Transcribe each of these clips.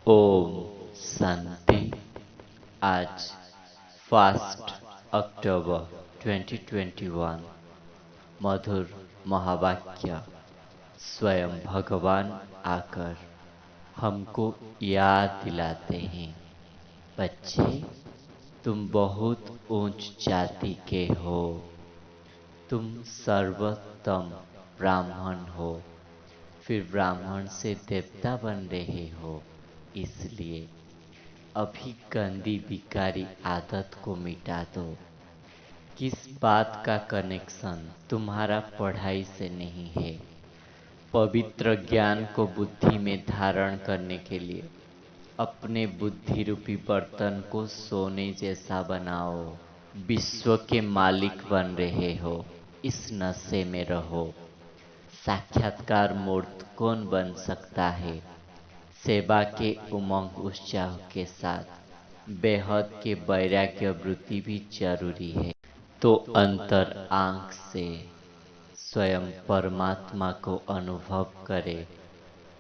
ओम शांति। आज फास्ट अक्टूबर 2021। मधुर महावाक्य। स्वयं भगवान आकर हमको याद दिलाते हैं, बच्चे तुम बहुत ऊंच जाति के हो, तुम सर्वोत्तम ब्राह्मण हो, फिर ब्राह्मण से देवता बन रहे हो। इसलिए अभी गंदी बिकारी आदत को मिटा दो। किस बात का कनेक्शन तुम्हारा पढ़ाई से नहीं है। पवित्र ज्ञान को बुद्धि में धारण करने के लिए अपने बुद्धि रूपी बर्तन को सोने जैसा बनाओ। विश्व के मालिक बन रहे हो, इस नशे में रहो। साक्षात्कार मूर्त कौन बन सकता है? सेवा के उमंग उत्साह के साथ बेहद के वैराग्य वृत्ति भी जरूरी है। तो अंतर आंख से स्वयं परमात्मा को अनुभव करे।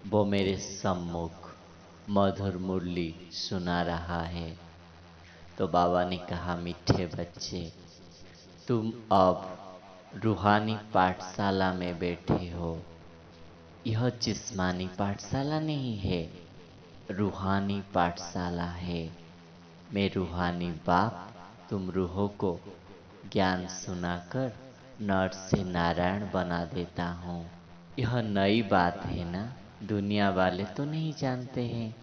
वो मेरे सम्मुख मधुर मुरली सुना रहा है। तो बाबा ने कहा, मीठे बच्चे, तुम अब रूहानी पाठशाला में बैठे हो। यह जिस्मानी पाठशाला नहीं है, रूहानी पाठशाला है। मैं रूहानी बाप तुम रूहों को ज्ञान सुनाकर नर से नारायण बना देता हूँ। यह नई बात है ना, दुनिया वाले तो नहीं जानते हैं।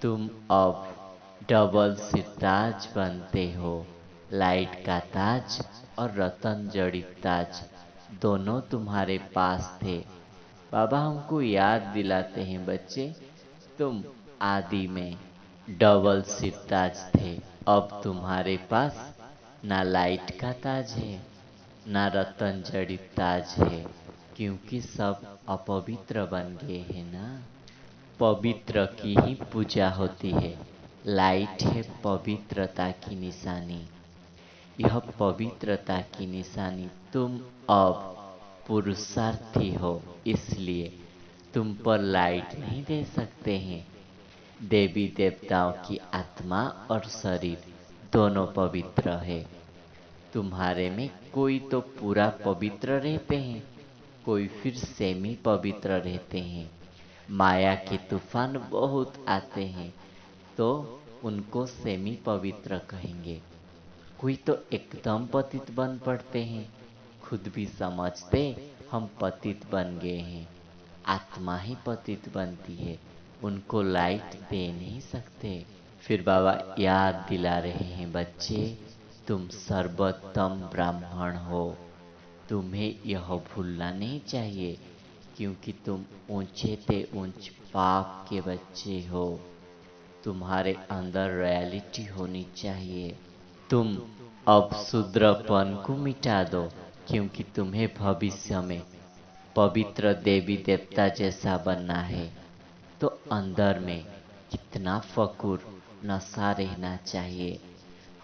तुम अब डबल सिताज बनते हो। लाइट का ताज और रतन जड़ित ताज दोनों तुम्हारे पास थे। बाबा हमको याद दिलाते हैं, बच्चे तुम आदि में डबल सिताज थे। अब तुम्हारे पास ना लाइट का ताज है, ना रतन जड़ित ताज है, क्योंकि सब अपवित्र बन गए हैं ना। पवित्र की ही पूजा होती है। लाइट है पवित्रता की निशानी। यह पवित्रता की निशानी तुम अब पुरुषार्थी हो, इसलिए तुम पर लाइट नहीं दे सकते हैं। देवी देवताओं की आत्मा और शरीर दोनों पवित्र है। तुम्हारे में कोई तो पूरा पवित्र रहते हैं, कोई फिर सेमी पवित्र रहते हैं। माया के तूफान बहुत आते हैं तो उनको सेमी पवित्र कहेंगे। कोई तो एकदम पतित बन पड़ते हैं, खुद भी समझते हम पतित बन गए हैं। आत्मा ही पतित बनती है, उनको लाइट दे नहीं सकते। फिर बाबा याद दिला रहे हैं, बच्चे तुम सर्वोत्तम ब्राह्मण हो। तुम्हें यह भूलना नहीं चाहिए, क्योंकि तुम ऊंचे ते ऊंच पाप के बच्चे हो। तुम्हारे अंदर रियलिटी होनी चाहिए। तुम अब शूद्रपन को मिटा दो, क्योंकि तुम्हें भविष्य में पवित्र देवी देवता जैसा बनना है। तो अंदर में कितना फकुर नशा रहना चाहिए।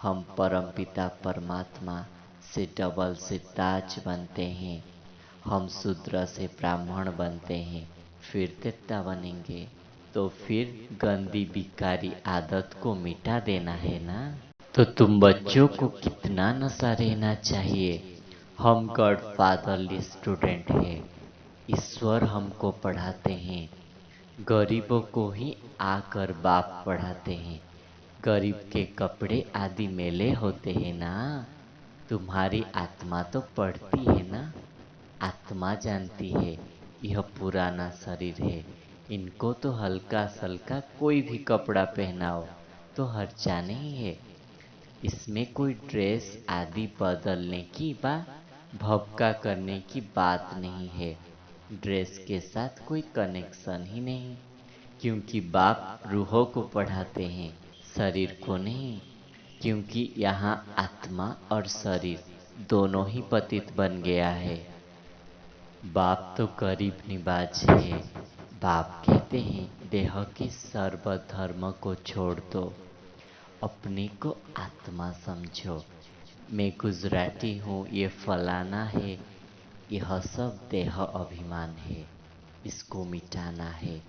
हम परमपिता परमात्मा से डबल से ताज बनते हैं। हम शूद्र से ब्राह्मण बनते हैं, फिर देवता बनेंगे। तो फिर गंदी बिकारी आदत को मिटा देना है ना। तो तुम बच्चों को कितना नशा रहना चाहिए। हम गॉड फादरली स्टूडेंट हैं। ईश्वर हमको पढ़ाते हैं। गरीबों को ही आकर बाप पढ़ाते हैं। गरीब के कपड़े आदि मेले होते हैं ना। तुम्हारी आत्मा तो पढ़ती है ना। आत्मा जानती है यह पुराना शरीर है, इनको तो हल्का सल्का कोई भी कपड़ा पहनाओ तो हर्जा नहीं है। इसमें कोई ड्रेस आदि बदलने की भपका करने की बात नहीं है। ड्रेस के साथ कोई कनेक्शन ही नहीं, क्योंकि बाप रूहों को पढ़ाते हैं, शरीर को नहीं। क्योंकि यहाँ आत्मा और शरीर दोनों ही पतित बन गया है। बाप तो गरीब निवाज है। बाप कहते हैं, देह के सर्व धर्म को छोड़ दो, अपने को आत्मा समझो। मैं गुजराती हूँ, ये फलाना है, यह सब देह अभिमान है, इसको मिटाना है।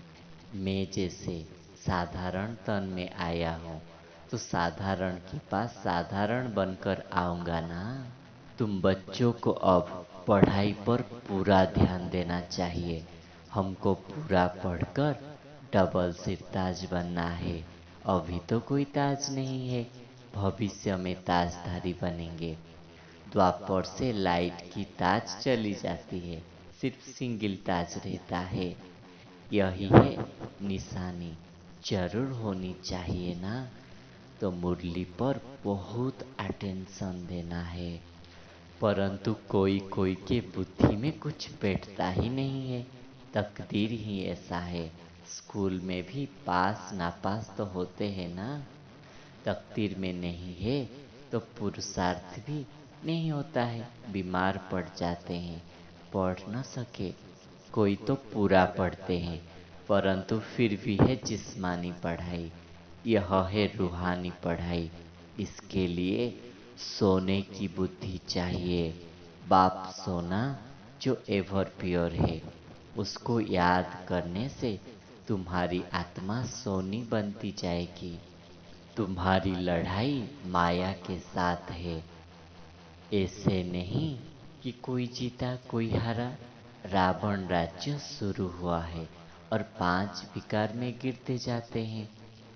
मैं जैसे साधारण तन में आया हूँ, तो साधारण के पास साधारण बनकर आऊंगा ना। तुम बच्चों को अब पढ़ाई पर पूरा ध्यान देना चाहिए। हमको पूरा पढ़कर डबल सिर ताज बनना है। अभी तो कोई ताज नहीं है, भविष्य में ताजधारी बनेंगे। द्वापर से लाइट की ताज चली जाती है, सिर्फ सिंगल ताज रहता है। यही है निशानी, जरूर होनी चाहिए ना। तो मुरली पर बहुत अटेंशन देना है। परंतु कोई कोई के बुद्धि में कुछ बैठता ही नहीं है। तकदीर ही ऐसा है। स्कूल में भी पास नापास तो होते हैं ना। तकदीर में नहीं है तो पुरुषार्थ भी नहीं होता है। बीमार पड़ जाते हैं, पढ़ न सके। कोई तो पूरा पढ़ते हैं, परंतु फिर भी है जिस्मानी पढ़ाई। यह है रूहानी पढ़ाई। इसके लिए सोने की बुद्धि चाहिए। बाप सोना जो एवर प्योर है, उसको याद करने से तुम्हारी आत्मा सोनी बनती जाएगी। तुम्हारी लड़ाई माया के साथ है, ऐसे नहीं कि कोई जीता कोई हारा। रावण राज्य शुरू हुआ है और 5 विकार में गिरते जाते हैं।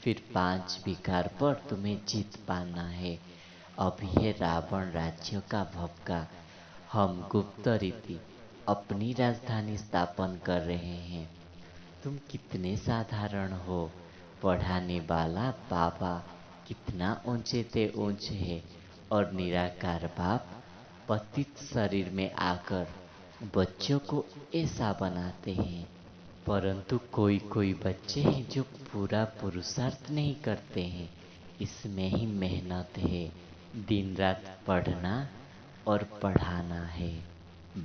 फिर 5 विकार पर तुम्हें जीत पाना है। अभी है रावण राज्य का भपका। हम गुप्त रीति अपनी राजधानी स्थापन कर रहे हैं। तुम कितने साधारण हो। पढ़ाने वाला बाबा कितना ऊंचे ते ऊंचे है और निराकार बाप पतित शरीर में आकर बच्चों को ऐसा बनाते हैं। परंतु कोई कोई बच्चे हैं जो पूरा पुरुषार्थ नहीं करते हैं। इसमें ही मेहनत है। दिन रात पढ़ना और पढ़ाना है।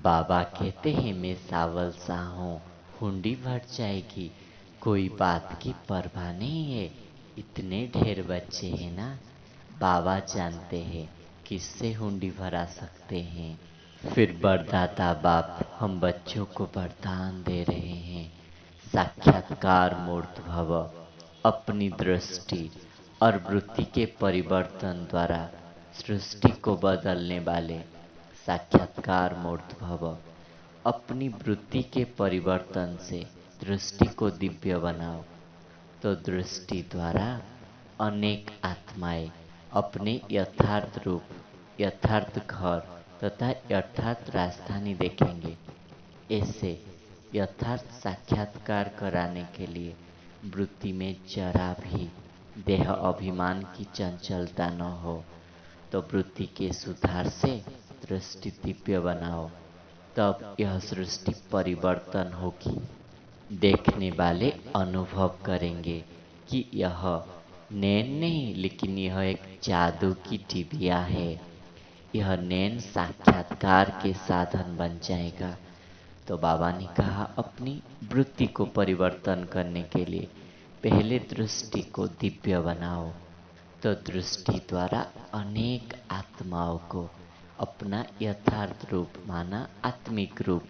बाबा कहते हैं मैं सावल सा हूँ, हुंडी भर जाएगी, कोई बात की परवाह नहीं है। इतने ढेर बच्चे हैं ना, बाबा जानते हैं किससे हुंडी भरा सकते हैं। फिर वरदाता बाप हम बच्चों को वरदान दे रहे हैं। साक्षात्कार मूर्त भव। अपनी दृष्टि और वृत्ति के परिवर्तन द्वारा सृष्टि को बदलने वाले साक्षात्कार मूर्त भव। अपनी वृत्ति के परिवर्तन से दृष्टि को दिव्य बनाओ, तो दृष्टि द्वारा अनेक आत्माएं अपने यथार्थ रूप, यथार्थ घर तथा यथार्थ राजधानी देखेंगे। ऐसे यथार्थ साक्षात्कार कराने के लिए वृत्ति में जरा भी देह अभिमान की चंचलता न हो, तो वृत्ति के सुधार से दृष्टि दिव्य बनाओ। तब यह सृष्टि परिवर्तन होगी। देखने वाले अनुभव करेंगे कि यह नैन नहीं, लेकिन यह एक जादू की टिबिया है। यह नैन साक्षात्कार के साधन बन जाएगा। तो बाबा ने कहा अपनी वृत्ति को परिवर्तन करने के लिए पहले दृष्टि को दिव्य बनाओ। तो दृष्टि द्वारा अनेक आत्माओं को अपना यथार्थ रूप माना आत्मिक रूप,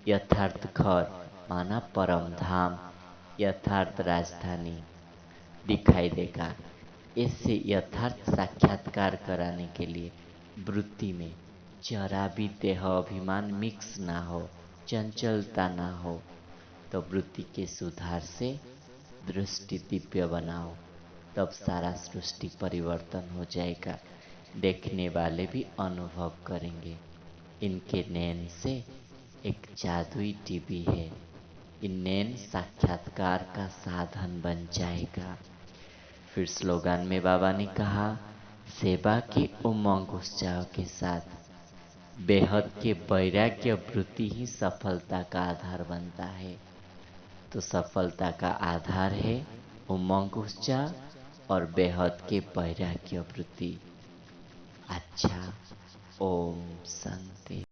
यथार्थ घर माना परम धाम, यथार्थ राजधानी दिखाई देगा। इससे यथार्थ साक्षात्कार कराने के लिए वृत्ति में जरा भी देह अभिमान मिक्स ना हो, चंचलता ना हो। तो वृत्ति के सुधार से दृष्टि दिव्य बनाओ, तब सारा सृष्टि परिवर्तन हो जाएगा। देखने वाले भी अनुभव करेंगे इनके नैन से एक जादुई टीवी है। इन नैन साक्षात्कार का साधन बन जाएगा। फिर स्लोगन में बाबा ने कहा सेवा की उमंग उत्साह के साथ बेहद के वैराग्य वृत्ति ही सफलता का आधार बनता है। तो सफलता का आधार है उमंग उत्साह और बेहद के वैराग्य वृत्ति। अच्छा, ओम शांति।